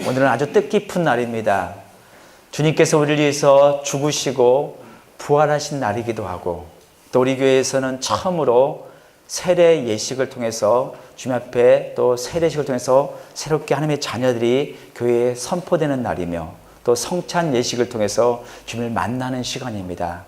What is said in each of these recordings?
오늘은 아주 뜻깊은 날입니다. 주님께서 우리를 위해서 죽으시고 부활하신 날이기도 하고, 또 우리 교회에서는 처음으로 세례 예식을 통해서 주님 앞에 또 세례식을 통해서 새롭게 하나님의 자녀들이 교회에 선포되는 날이며, 또 성찬 예식을 통해서 주님을 만나는 시간입니다.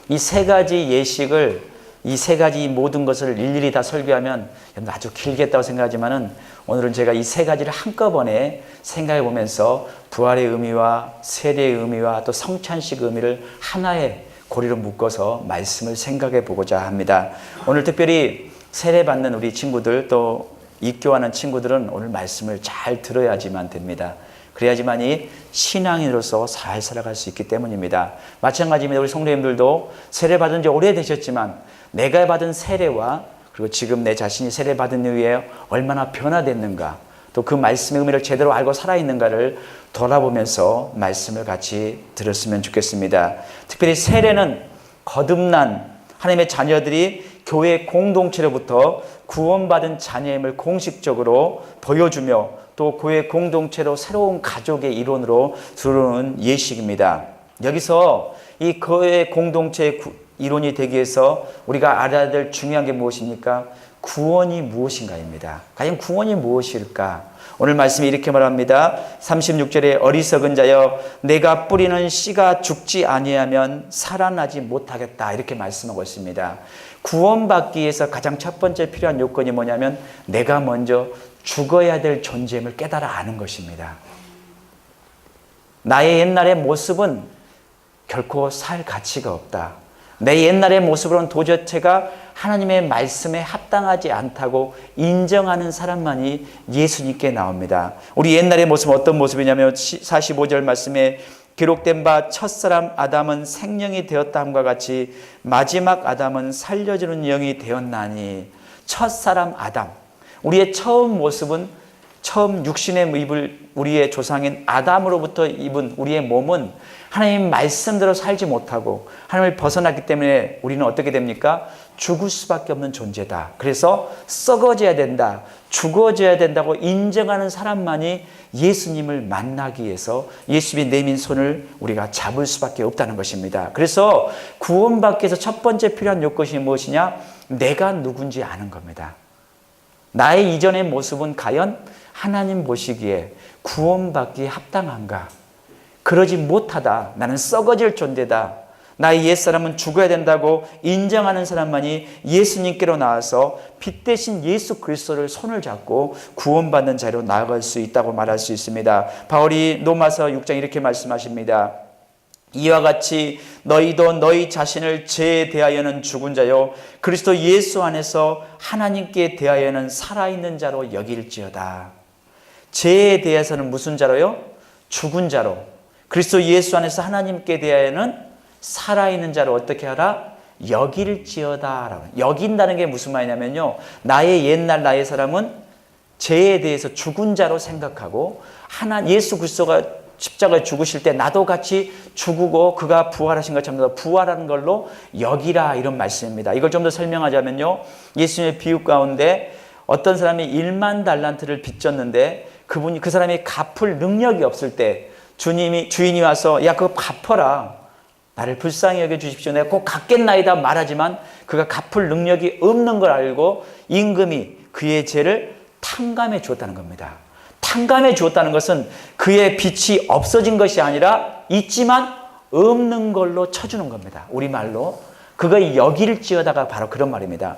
이 세 가지 예식을, 이 세 가지 모든 것을 일일이 다 설교하면 아주 길겠다고 생각하지만은, 오늘은 제가 이 세 가지를 한꺼번에 생각해 보면서 부활의 의미와 세례의 의미와 또 성찬식 의미를 하나의 고리로 묶어서 말씀을 생각해 보고자 합니다. 오늘 특별히 세례 받는 우리 친구들, 또 입교하는 친구들은 오늘 말씀을 잘 들어야지만 됩니다. 그래야지만이 신앙인으로서 잘 살아갈 수 있기 때문입니다. 마찬가지입니다. 우리 성도님들도 세례 받은 지 오래되셨지만 내가 받은 세례와 그리고 지금 내 자신이 세례 받은 이후에 얼마나 변화됐는가, 또 그 말씀의 의미를 제대로 알고 살아있는가를 돌아보면서 말씀을 같이 들었으면 좋겠습니다. 특별히 세례는 거듭난 하나님의 자녀들이 교회 공동체로부터 구원받은 자녀임을 공식적으로 보여주며, 또 교회 공동체로 새로운 가족의 일원으로 들어오는 예식입니다. 여기서 이 교회 공동체의 일원이 되기 위해서 우리가 알아야 될 중요한 게 무엇입니까? 구원이 무엇인가입니다. 과연 구원이 무엇일까? 오늘 말씀이 이렇게 말합니다. 36절에 어리석은 자여, 내가 뿌리는 씨가 죽지 아니하면 살아나지 못하겠다, 이렇게 말씀하고 있습니다. 구원받기 위해서 가장 첫 번째 필요한 요건이 뭐냐면, 내가 먼저 죽어야 될 존재임을 깨달아 아는 것입니다. 나의 옛날의 모습은 결코 살 가치가 없다. 내 옛날의 모습으로는 도저체가 하나님의 말씀에 합당하지 않다고 인정하는 사람만이 예수님께 나옵니다. 우리 옛날의 모습은 어떤 모습이냐면 45절 말씀에 기록된 바 첫사람 아담은 생명이 되었다함과 같이 마지막 아담은 살려주는 영이 되었나니. 첫사람 아담, 우리의 처음 모습은, 처음 육신의 입을 우리의 조상인 아담으로부터 입은 우리의 몸은 하나님 말씀대로 살지 못하고 하나님을 벗어났기 때문에 우리는 어떻게 됩니까? 죽을 수밖에 없는 존재다. 그래서 썩어져야 된다, 죽어져야 된다고 인정하는 사람만이 예수님을 만나기 위해서 예수님이 내민 손을 우리가 잡을 수밖에 없다는 것입니다. 그래서 구원받기 위해서 첫 번째 필요한 요건이 무엇이냐? 내가 누군지 아는 겁니다. 나의 이전의 모습은 과연 하나님 보시기에 구원받기에 합당한가? 그러지 못하다, 나는 썩어질 존재다, 나의 옛사람은 죽어야 된다고 인정하는 사람만이 예수님께로 나와서 빛 대신 예수 그리스도를 손을 잡고 구원받는 자리로 나아갈 수 있다고 말할 수 있습니다. 바울이 로마서 6장 이렇게 말씀하십니다. 이와 같이 너희도 너희 자신을 죄에 대하여는 죽은 자요 그리스도 예수 안에서 하나님께 대하여는 살아있는 자로 여길지어다. 죄에 대해서는 무슨 자로요? 죽은 자로. 그리스도 예수 안에서 하나님께 대하여는 살아있는 자로 어떻게 하라? 여길지어다. 여긴다는 게 무슨 말이냐면요, 나의 옛날 나의 사람은 죄에 대해서 죽은 자로 생각하고, 예수 그리스도가 십자가에 죽으실 때 나도 같이 죽고 그가 부활하신 것처럼 부활하는 걸로 여기라, 이런 말씀입니다. 이걸 좀 더 설명하자면요, 예수님의 비유 가운데 어떤 사람이 1만 달란트를 빚졌는데 그 사람이 갚을 능력이 없을 때 주인이 와서 야 그거 갚아라, 나를 불쌍히 여겨주십시오, 내가 꼭 갚겠나이다 말하지만 그가 갚을 능력이 없는 걸 알고 임금이 그의 죄를 탕감해 주었다는 겁니다. 탕감해 주었다는 것은 그의 빚이 없어진 것이 아니라 있지만 없는 걸로 쳐주는 겁니다. 우리말로 그가 여길지어다가 바로 그런 말입니다.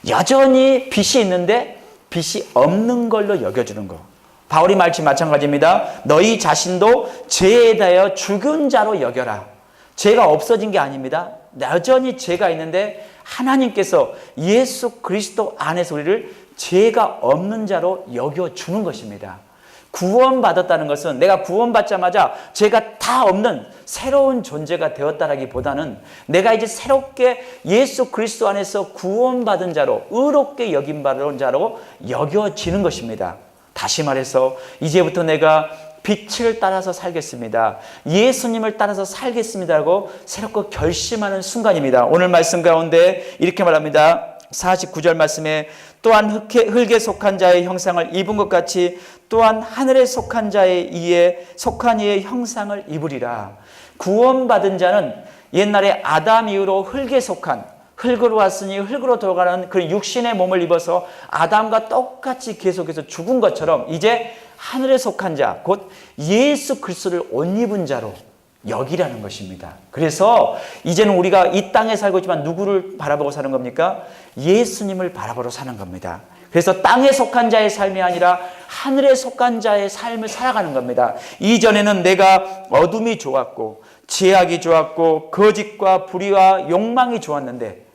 여전히 빚이 있는데 빚이 없는 걸로 여겨주는 거. 바울이 말치 마찬가지입니다. 너희 자신도 죄에 대하여 죽은 자로 여겨라. 죄가 없어진 게 아닙니다. 여전히 죄가 있는데 하나님께서 예수 그리스도 안에서 우리를 죄가 없는 자로 여겨주는 것입니다. 구원받았다는 것은 내가 구원받자마자 죄가 다 없는 새로운 존재가 되었다라기보다는 내가 이제 새롭게 예수 그리스도 안에서 구원받은 자로, 의롭게 여김받은 자로 여겨지는 것입니다. 다시 말해서 이제부터 내가 빛을 따라서 살겠습니다, 예수님을 따라서 살겠습니다라고 새롭게 결심하는 순간입니다. 오늘 말씀 가운데 이렇게 말합니다. 49절 말씀에 또한 흙에 속한 자의 형상을 입은 것 같이 또한 하늘에 속한 이의 형상을 입으리라. 구원받은 자는 옛날에 아담 이후로 흙에 속한, 흙으로 왔으니 흙으로 돌아가는 그 육신의 몸을 입어서 아담과 똑같이 계속해서 죽은 것처럼 이제 하늘에 속한 자, 곧 예수 그리스도를 옷 입은 자로 여기라는 것입니다. 그래서 이제는 우리가 이 땅에 살고 있지만 누구를 바라보고 사는 겁니까? 예수님을 바라보러 사는 겁니다. 그래서 땅에 속한 자의 삶이 아니라 하늘에 속한 자의 삶을 살아가는 겁니다. 이전에는 내가 어둠이 좋았고 죄악이 좋았고 거짓과 불의와 욕망이 좋았는데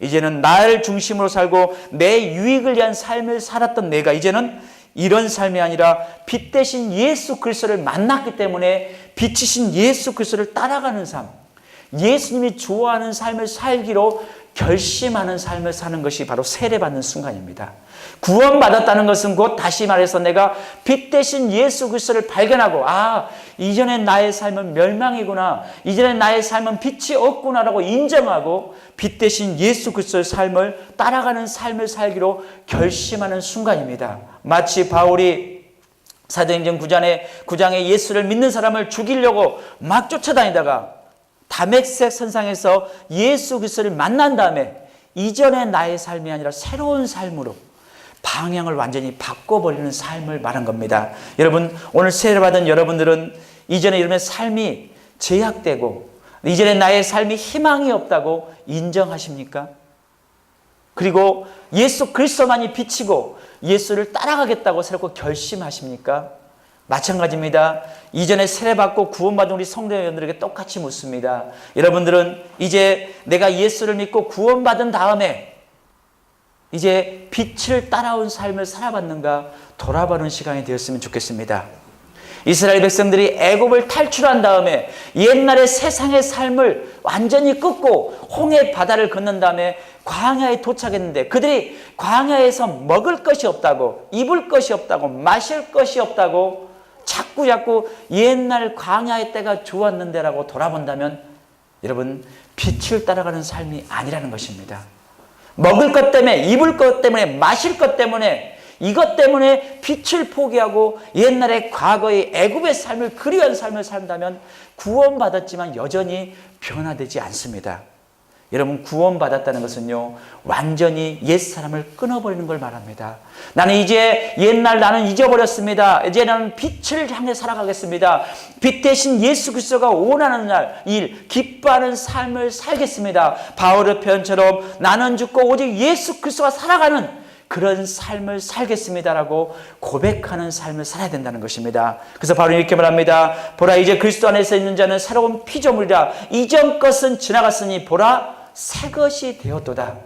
이제는 나를 중심으로 살고 내 유익을 위한 삶을 살았던 내가 이제는 이런 삶이 아니라 빛 대신 예수 그리스도를 만났기 때문에 빛이신 예수 그리스도를 따라가는 삶, 예수님이 좋아하는 삶을 살기로 결심하는 삶을 사는 것이 바로 세례받는 순간입니다. 구원받았다는 것은 곧 다시 말해서 내가 빛 대신 예수 그리스도를 발견하고 이전에 나의 삶은 멸망이구나, 이전에 나의 삶은 빛이 없구나라고 인정하고 빛 대신 예수 그리스도의 삶을 따라가는 삶을 살기로 결심하는 순간입니다. 마치 바울이 사도행전 9장에 예수를 믿는 사람을 죽이려고 막 쫓아다니다가 다메섹 선상에서 예수 그리스도를 만난 다음에 이전의 나의 삶이 아니라 새로운 삶으로 방향을 완전히 바꿔버리는 삶을 말한 겁니다. 여러분, 오늘 세례받은 여러분들은 이전에 여러분의 삶이 제약되고 이전에 나의 삶이 희망이 없다고 인정하십니까? 그리고 예수 그리스도만이 빛이고 예수를 따라가겠다고 새롭게 결심하십니까? 마찬가지입니다. 이전에 세례받고 구원받은 우리 성도 여러분들에게 똑같이 묻습니다. 여러분들은 이제 내가 예수를 믿고 구원받은 다음에 이제 빛을 따라온 삶을 살아봤는가 돌아보는 시간이 되었으면 좋겠습니다. 이스라엘 백성들이 애굽을 탈출한 다음에 옛날의 세상의 삶을 완전히 끊고 홍해 바다를 건넌 다음에 광야에 도착했는데 그들이 광야에서 먹을 것이 없다고, 입을 것이 없다고, 마실 것이 없다고 자꾸 옛날 광야의 때가 좋았는데라고 돌아본다면 여러분, 빛을 따라가는 삶이 아니라는 것입니다. 먹을 것 때문에, 입을 것 때문에, 마실 것 때문에, 이것 때문에 빛을 포기하고 옛날의 과거의 애굽의 삶을 그리워한 삶을 산다면 구원받았지만 여전히 변화되지 않습니다. 여러분, 구원받았다는 것은요, 완전히 옛사람을 끊어버리는 걸 말합니다. 나는 이제 옛날 나는 잊어버렸습니다. 이제 나는 빛을 향해 살아가겠습니다. 빛 대신 예수 그리스도가 원하는 일, 기뻐하는 삶을 살겠습니다. 바울의 표현처럼 나는 죽고 오직 예수 그리스도가 살아가는 그런 삶을 살겠습니다라고 고백하는 삶을 살아야 된다는 것입니다. 그래서 바로 이렇게 말합니다. 보라, 이제 그리스도 안에서 있는 자는 새로운 피조물이라. 이전 것은 지나갔으니 보라, 새 것이 되었도다.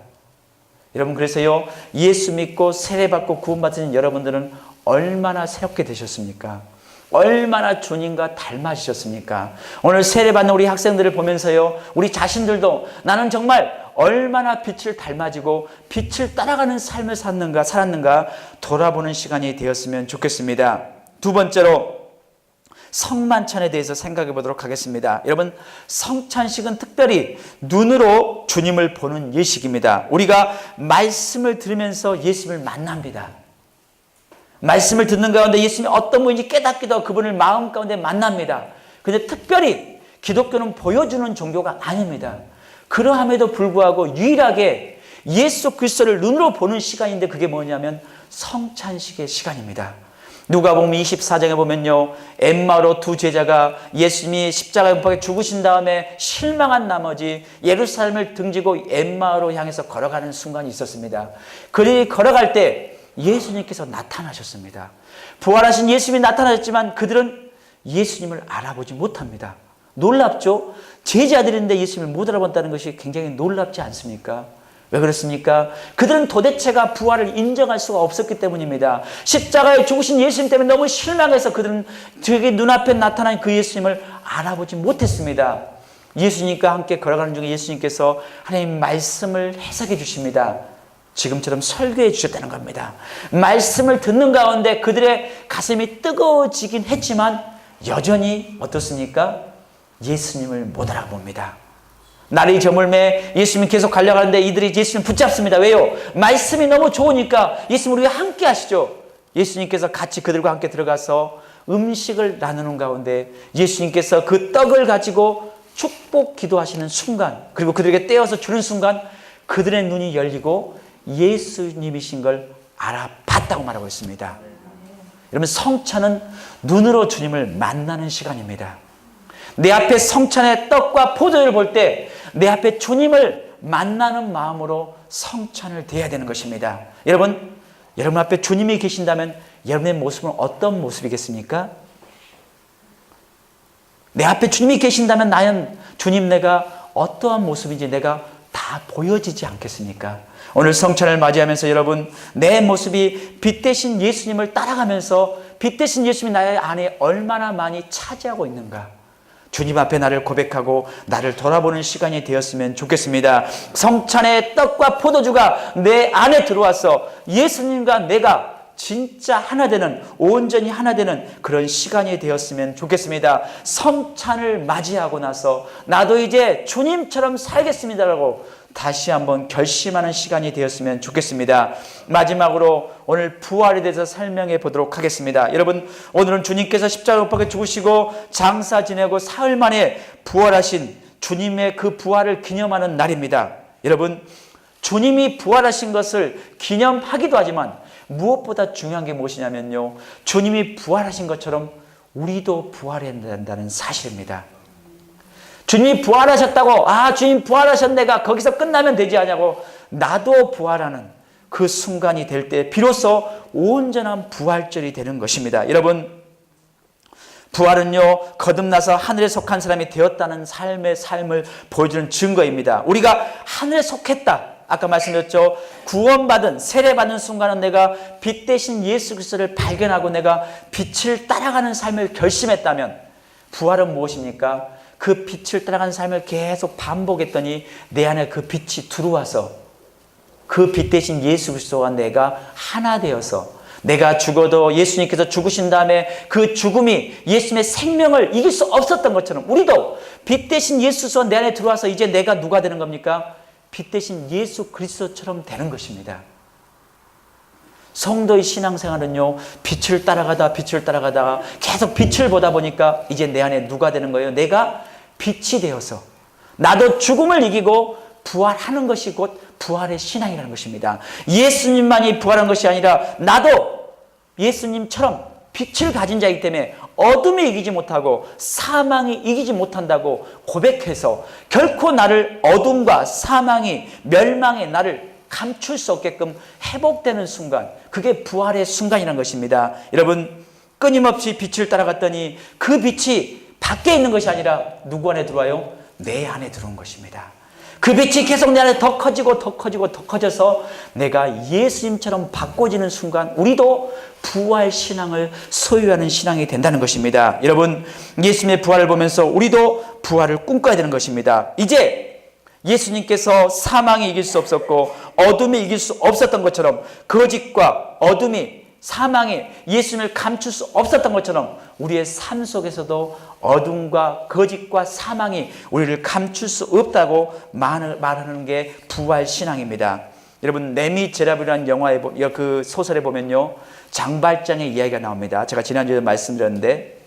여러분, 그래서요, 예수 믿고 세례받고 구원받은 여러분들은 얼마나 새롭게 되셨습니까? 얼마나 주님과 닮아지셨습니까? 오늘 세례받는 우리 학생들을 보면서요, 우리 자신들도 나는 정말 얼마나 빛을 닮아지고 빛을 따라가는 삶을 살았는가 돌아보는 시간이 되었으면 좋겠습니다. 두 번째로 성만찬에 대해서 생각해 보도록 하겠습니다. 여러분, 성찬식은 특별히 눈으로 주님을 보는 예식입니다. 우리가 말씀을 들으면서 예수님을 만납니다. 말씀을 듣는 가운데 예수님이 어떤 분인지 깨닫기도 하고 그분을 마음 가운데 만납니다. 그런데 특별히 기독교는 보여주는 종교가 아닙니다. 그러함에도 불구하고 유일하게 예수 그리스도를 눈으로 보는 시간인데 그게 뭐냐면 성찬식의 시간입니다. 누가복음 24장에 보면요, 엠마오로 두 제자가 예수님이 십자가에 못 박혀 죽으신 다음에 실망한 나머지 예루살렘을 등지고 엠마오로 향해서 걸어가는 순간이 있었습니다. 그들이 걸어갈 때 예수님께서 나타나셨습니다. 부활하신 예수님이 나타나셨지만 그들은 예수님을 알아보지 못합니다. 놀랍죠? 제자들인데 예수님을 못 알아본다는 것이 굉장히 놀랍지 않습니까? 왜 그렇습니까? 그들은 도대체가 부활을 인정할 수가 없었기 때문입니다. 십자가에 죽으신 예수님 때문에 너무 실망해서 그들은 저기 눈앞에 나타난 그 예수님을 알아보지 못했습니다. 예수님과 함께 걸어가는 중에 예수님께서 하나님 말씀을 해석해 주십니다. 지금처럼 설교해 주셨다는 겁니다. 말씀을 듣는 가운데 그들의 가슴이 뜨거워지긴 했지만 여전히 어떻습니까? 예수님을 못 알아봅니다. 날이 저물매 예수님 계속 가려가는데 이들이 예수님 붙잡습니다. 왜요? 말씀이 너무 좋으니까 예수님 우리가 함께 하시죠. 예수님께서 같이 그들과 함께 들어가서 음식을 나누는 가운데 예수님께서 그 떡을 가지고 축복 기도하시는 순간, 그리고 그들에게 떼어서 주는 순간 그들의 눈이 열리고 예수님이신 걸 알아봤다고 말하고 있습니다. 여러분, 성찬은 눈으로 주님을 만나는 시간입니다. 내 앞에 성찬의 떡과 포도를 볼 때 내 앞에 주님을 만나는 마음으로 성찬을 드려야 되는 것입니다. 여러분 앞에 주님이 계신다면 여러분의 모습은 어떤 모습이겠습니까? 내 앞에 주님이 계신다면 나는 주님 내가 어떠한 모습인지 내가 다 보여지지 않겠습니까? 오늘 성찬을 맞이하면서 여러분, 내 모습이 빛 대신 예수님을 따라가면서 빛 대신 예수님이 나의 안에 얼마나 많이 차지하고 있는가, 주님 앞에 나를 고백하고 나를 돌아보는 시간이 되었으면 좋겠습니다. 성찬의 떡과 포도주가 내 안에 들어와서 예수님과 내가 진짜 하나 되는, 온전히 하나 되는 그런 시간이 되었으면 좋겠습니다. 성찬을 맞이하고 나서 나도 이제 주님처럼 살겠습니다라고 다시 한번 결심하는 시간이 되었으면 좋겠습니다. 마지막으로 오늘 부활에 대해서 설명해 보도록 하겠습니다. 여러분, 오늘은 주님께서 십자가 못 박혀 죽으시고 장사 지내고 사흘 만에 부활하신 주님의 그 부활을 기념하는 날입니다. 여러분, 주님이 부활하신 것을 기념하기도 하지만 무엇보다 중요한 게 무엇이냐면요, 주님이 부활하신 것처럼 우리도 부활해야 된다는 사실입니다. 주님이 부활하셨다고, 주님 부활하셨네가 거기서 끝나면 되지 않냐고, 나도 부활하는 그 순간이 될 때 비로소 온전한 부활절이 되는 것입니다. 여러분, 부활은요, 거듭나서 하늘에 속한 사람이 되었다는 삶을 보여주는 증거입니다. 우리가 하늘에 속했다, 아까 말씀드렸죠. 구원받은, 세례받은 순간은 내가 빛 대신 예수 그리스도를 발견하고 내가 빛을 따라가는 삶을 결심했다면, 부활은 무엇입니까? 그 빛을 따라가는 삶을 계속 반복했더니 내 안에 그 빛이 들어와서 그 빛 대신 예수 그리스도와 내가 하나 되어서, 내가 죽어도 예수님께서 죽으신 다음에 그 죽음이 예수님의 생명을 이길 수 없었던 것처럼 우리도 빛 대신 예수 그리스도가 내 안에 들어와서 이제 내가 누가 되는 겁니까? 빛 대신 예수 그리스도처럼 되는 것입니다. 성도의 신앙생활은요, 빛을 따라가다 계속 빛을 보다 보니까 이제 내 안에 누가 되는 거예요? 내가 빛이 되어서 나도 죽음을 이기고 부활하는 것이 곧 부활의 신앙이라는 것입니다. 예수님만이 부활한 것이 아니라 나도 예수님처럼 빛을 가진 자이기 때문에 어둠이 이기지 못하고 사망이 이기지 못한다고 고백해서 결코 나를 어둠과 사망이, 멸망의 나를 감출 수 없게끔 회복되는 순간, 그게 부활의 순간이라는 것입니다. 여러분, 끊임없이 빛을 따라갔더니 그 빛이 밖에 있는 것이 아니라 누구 안에 들어와요? 내 안에 들어온 것입니다. 그 빛이 계속 내 안에 더 커져서 내가 예수님처럼 바꿔지는 순간 우리도 부활 신앙을 소유하는 신앙이 된다는 것입니다. 여러분, 예수님의 부활을 보면서 우리도 부활을 꿈꿔야 되는 것입니다. 이제 예수님께서 사망이 이길 수 없었고 어둠이 이길 수 없었던 것처럼, 거짓과 어둠이, 사망이 예수님을 감출 수 없었던 것처럼 우리의 삶 속에서도 어둠과 거짓과 사망이 우리를 감출 수 없다고 말하는 게 부활 신앙입니다. 여러분, 레미제라블이라는 영화의 그 소설에 보면요, 장발장의 이야기가 나옵니다. 제가 지난주에 말씀드렸는데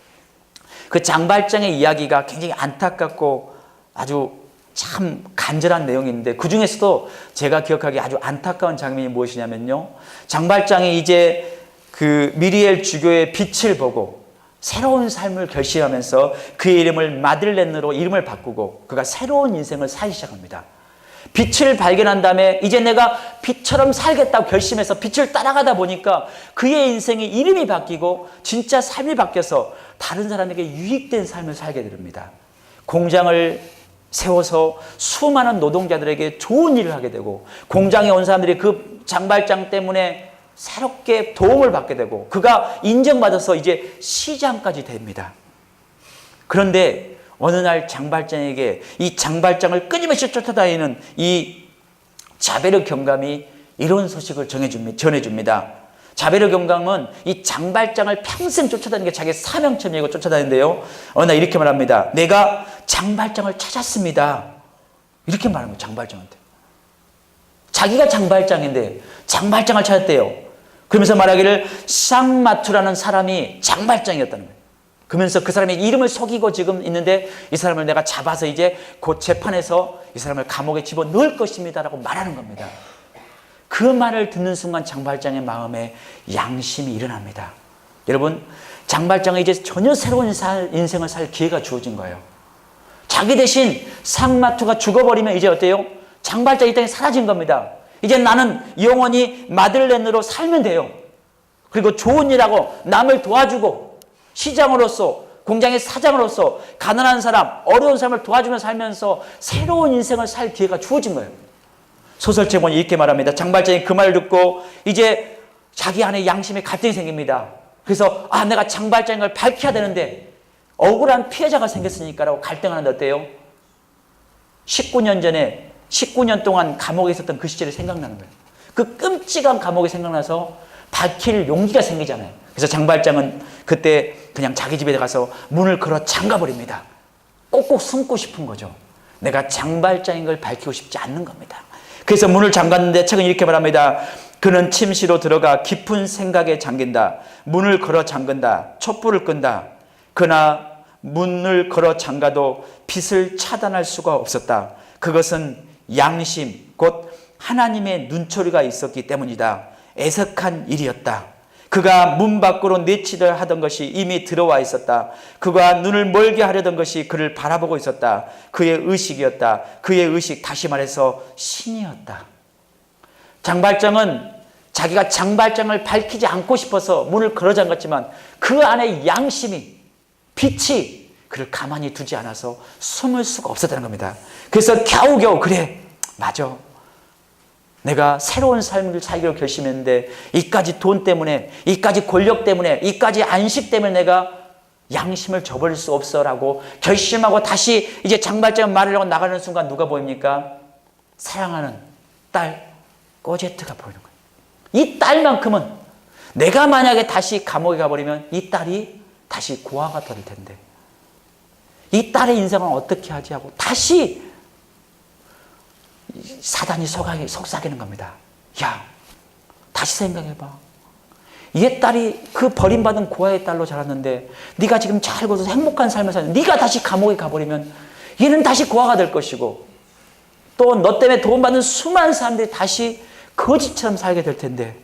그 장발장의 이야기가 굉장히 안타깝고 아주 참 간절한 내용인데, 그 중에서도 제가 기억하기에 아주 안타까운 장면이 무엇이냐면요, 장발장이 이제 그 미리엘 주교의 빛을 보고 새로운 삶을 결심하면서 그의 이름을 마들렌으로 이름을 바꾸고 그가 새로운 인생을 살기 시작합니다. 빛을 발견한 다음에 이제 내가 빛처럼 살겠다고 결심해서 빛을 따라가다 보니까 그의 인생의 이름이 바뀌고 진짜 삶이 바뀌어서 다른 사람에게 유익된 삶을 살게 됩니다. 공장을 세워서 수많은 노동자들에게 좋은 일을 하게 되고, 공장에 온 사람들이 그 장발장 때문에 새롭게 도움을 받게 되고 그가 인정받아서 이제 시장까지 됩니다. 그런데 어느 날 장발장에게 이 장발장을 끊임없이 쫓아다니는 이 자베르 경감이 이런 소식을 전해줍니다. 자베르 경감은 이 장발장을 평생 쫓아다니는 게 자기 사명처럼 여기고 쫓아다니는데요, 어느 날 이렇게 말합니다. 내가 장발장을 찾았습니다. 이렇게 말하는 거예요. 장발장한테. 자기가 장발장인데 장발장을 찾았대요. 그러면서 말하기를 쌍마투라는 사람이 장발장이었다는 거예요. 그러면서 그 사람의 이름을 속이고 지금 있는데 이 사람을 내가 잡아서 이제 곧 재판에서 이 사람을 감옥에 집어넣을 것입니다 라고 말하는 겁니다. 그 말을 듣는 순간 장발장의 마음에 양심이 일어납니다. 여러분, 장발장은 이제 전혀 새로운 인생을 살 기회가 주어진 거예요. 자기 대신 쌍마투가 죽어버리면 이제 어때요? 장발장이 이 땅에 사라진 겁니다. 이제 나는 영원히 마들렌으로 살면 돼요. 그리고 좋은 일하고 남을 도와주고 시장으로서, 공장의 사장으로서 가난한 사람, 어려운 사람을 도와주며 살면서 새로운 인생을 살 기회가 주어진 거예요. 소설책은 이렇게 말합니다. 장발장이 그 말을 듣고 이제 자기 안에 양심에 갈등이 생깁니다. 그래서 내가 장발장인 걸 밝혀야 되는데 억울한 피해자가 생겼으니까라고 갈등하는데 어때요? 19년 전에 19년 동안 감옥에 있었던 그 시절이 생각나는 거예요. 그 끔찍한 감옥이 생각나서 밝힐 용기가 생기잖아요. 그래서 장발장은 그때 그냥 자기 집에 가서 문을 걸어 잠가버립니다. 꼭꼭 숨고 싶은 거죠. 내가 장발장인 걸 밝히고 싶지 않는 겁니다. 그래서 문을 잠갔는데 책은 이렇게 말합니다. 그는 침실로 들어가 깊은 생각에 잠긴다. 문을 걸어 잠근다. 촛불을 끈다. 그러나 문을 걸어 잠가도 빛을 차단할 수가 없었다. 그것은 양심, 곧 하나님의 눈초리가 있었기 때문이다. 애석한 일이었다. 그가 문 밖으로 내치려 하던 것이 이미 들어와 있었다. 그가 눈을 멀게 하려던 것이 그를 바라보고 있었다. 그의 의식이었다. 그의 의식, 다시 말해서 신이었다. 장발장은 자기가 장발장을 밝히지 않고 싶어서 문을 걸어 잠갔지만 그 안에 양심이, 빛이 그를 가만히 두지 않아서 숨을 수가 없었다는 겁니다. 그래서 겨우겨우 그래, 맞아. 내가 새로운 삶을 살기로 결심했는데 이까지 돈 때문에, 이까지 권력 때문에, 이까지 안식 때문에 내가 양심을 저버릴 수 없어라고 결심하고 다시 이제 장발장 말을 하고 나가는 순간 누가 보입니까? 사랑하는 딸 꼬제트가 보이는 거예요. 이 딸만큼은 내가 만약에 다시 감옥에 가버리면 이 딸이 다시 고아가 될 텐데 이 딸의 인생은 어떻게 하지 하고 다시 사단이 속삭이는 겁니다. 야, 다시 생각해봐. 얘 딸이 그 버림받은 고아의 딸로 자랐는데 네가 지금 잘 거둬서 행복한 삶을 사는데 네가 다시 감옥에 가버리면 얘는 다시 고아가 될 것이고 또 너 때문에 도움받는 수많은 사람들이 다시 거지처럼 살게 될 텐데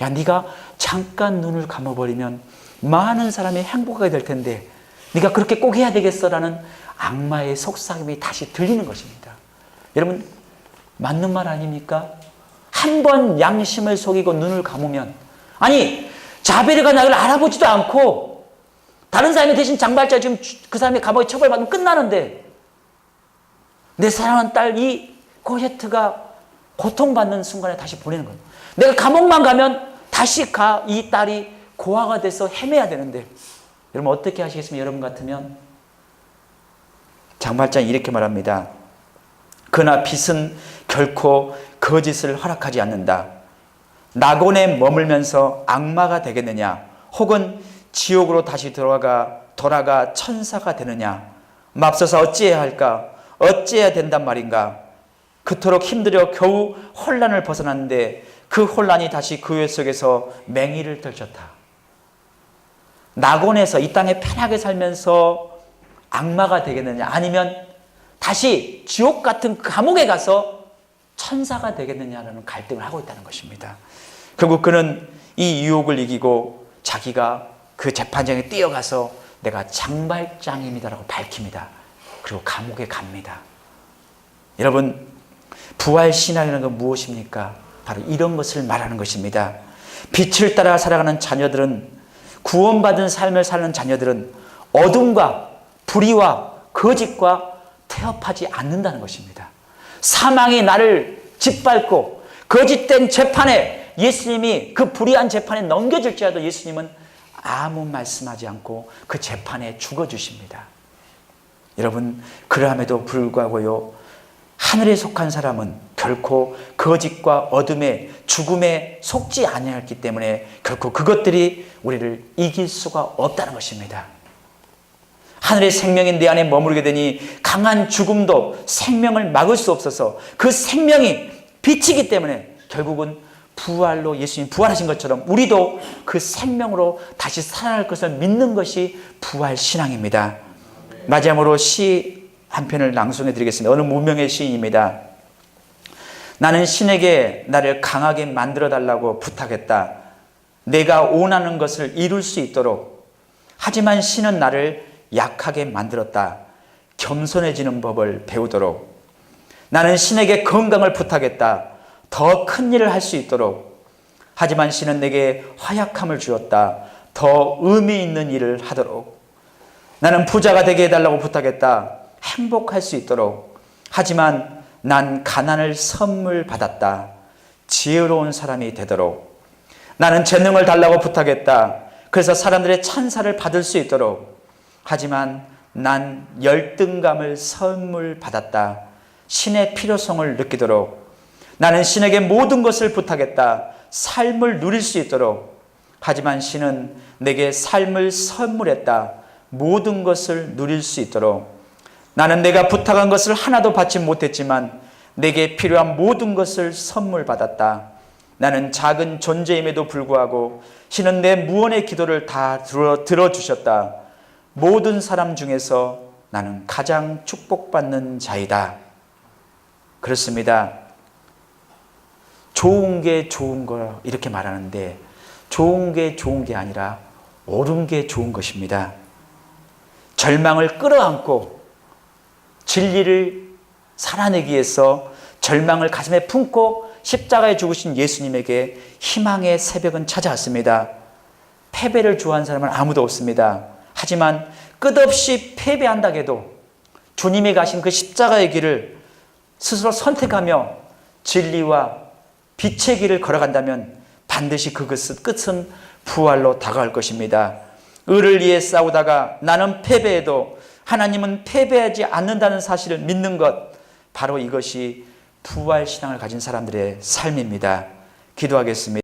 야, 네가 잠깐 눈을 감아버리면 많은 사람이 행복하게 될 텐데 네가 그렇게 꼭 해야 되겠어라는 악마의 속삭임이 다시 들리는 것입니다. 여러분, 맞는 말 아닙니까? 한 번 양심을 속이고 눈을 감으면, 아니 자베르가 나를 알아보지도 않고 다른 사람이 대신 장발자 지금 그 사람이 감옥에 처벌받으면 끝나는데 내 사랑하는 딸 이 코제트가 고통받는 순간에 다시 보내는 거예요. 내가 감옥만 가면 다시 이 딸이 고아가 돼서 헤매야 되는데 여러분 어떻게 하시겠습니까? 여러분 같으면 장발장이 이렇게 말합니다. 그러나 빛은 결코 거짓을 허락하지 않는다. 낙원에 머물면서 악마가 되겠느냐? 혹은 지옥으로 다시 돌아가 천사가 되느냐? 맙소사 어찌해야 할까? 어찌해야 된단 말인가? 그토록 힘들어 겨우 혼란을 벗어났는데 그 혼란이 다시 그 속에서 맹위를 떨쳤다. 낙원에서 이 땅에 편하게 살면서 악마가 되겠느냐? 아니면 다시 지옥 같은 감옥에 가서 천사가 되겠느냐라는 갈등을 하고 있다는 것입니다. 결국 그는 이 유혹을 이기고 자기가 그 재판장에 뛰어가서 내가 장발장입니다라고 밝힙니다. 그리고 감옥에 갑니다. 여러분, 부활신앙이라는 건 무엇입니까? 바로 이런 것을 말하는 것입니다. 빛을 따라 살아가는 자녀들은, 구원받은 삶을 사는 자녀들은 어둠과 불의와 거짓과 태업하지 않는다는 것입니다. 사망이 나를 짓밟고 거짓된 재판에 예수님이 그 불의한 재판에 넘겨질지라도 예수님은 아무 말씀하지 않고 그 재판에 죽어주십니다. 여러분, 그러함에도 불구하고요, 하늘에 속한 사람은 결코 거짓과 어둠의 죽음에 속지 아니했기 때문에 결코 그것들이 우리를 이길 수가 없다는 것입니다. 하늘의 생명이 내 안에 머무르게 되니 강한 죽음도 생명을 막을 수 없어서 그 생명이 빛이기 때문에 결국은 부활로 예수님 부활하신 것처럼 우리도 그 생명으로 다시 살아날 것을 믿는 것이 부활 신앙입니다. 마지막으로 시 한 편을 낭송해 드리겠습니다. 어느 무명의 시인입니다. 나는 신에게 나를 강하게 만들어 달라고 부탁했다. 내가 원하는 것을 이룰 수 있도록. 하지만 신은 나를 약하게 만들었다. 겸손해지는 법을 배우도록. 나는 신에게 건강을 부탁했다. 더 큰 일을 할 수 있도록. 하지만 신은 내게 허약함을 주었다. 더 의미 있는 일을 하도록. 나는 부자가 되게 해달라고 부탁했다. 행복할 수 있도록. 하지만 난 가난을 선물 받았다. 지혜로운 사람이 되도록. 나는 재능을 달라고 부탁했다. 그래서 사람들의 찬사를 받을 수 있도록. 하지만 난 열등감을 선물 받았다. 신의 필요성을 느끼도록. 나는 신에게 모든 것을 부탁했다. 삶을 누릴 수 있도록. 하지만 신은 내게 삶을 선물했다. 모든 것을 누릴 수 있도록. 나는 내가 부탁한 것을 하나도 받지 못했지만 내게 필요한 모든 것을 선물 받았다. 나는 작은 존재임에도 불구하고 신은 내 무언의 기도를 다 들어주셨다. 모든 사람 중에서 나는 가장 축복받는 자이다. 그렇습니다. 좋은 게 좋은 거 이렇게 말하는데 좋은 게 좋은 게 아니라 옳은 게 좋은 것입니다. 절망을 끌어안고 진리를 살아내기 위해서 절망을 가슴에 품고 십자가에 죽으신 예수님에게 희망의 새벽은 찾아왔습니다. 패배를 좋아하는 사람은 아무도 없습니다. 하지만 끝없이 패배한다 해도 주님이 가신 그 십자가의 길을 스스로 선택하며 진리와 빛의 길을 걸어간다면 반드시 그 끝은 부활로 다가올 것입니다. 의를 위해 싸우다가 나는 패배해도 하나님은 패배하지 않는다는 사실을 믿는 것, 바로 이것이 부활신앙을 가진 사람들의 삶입니다. 기도하겠습니다.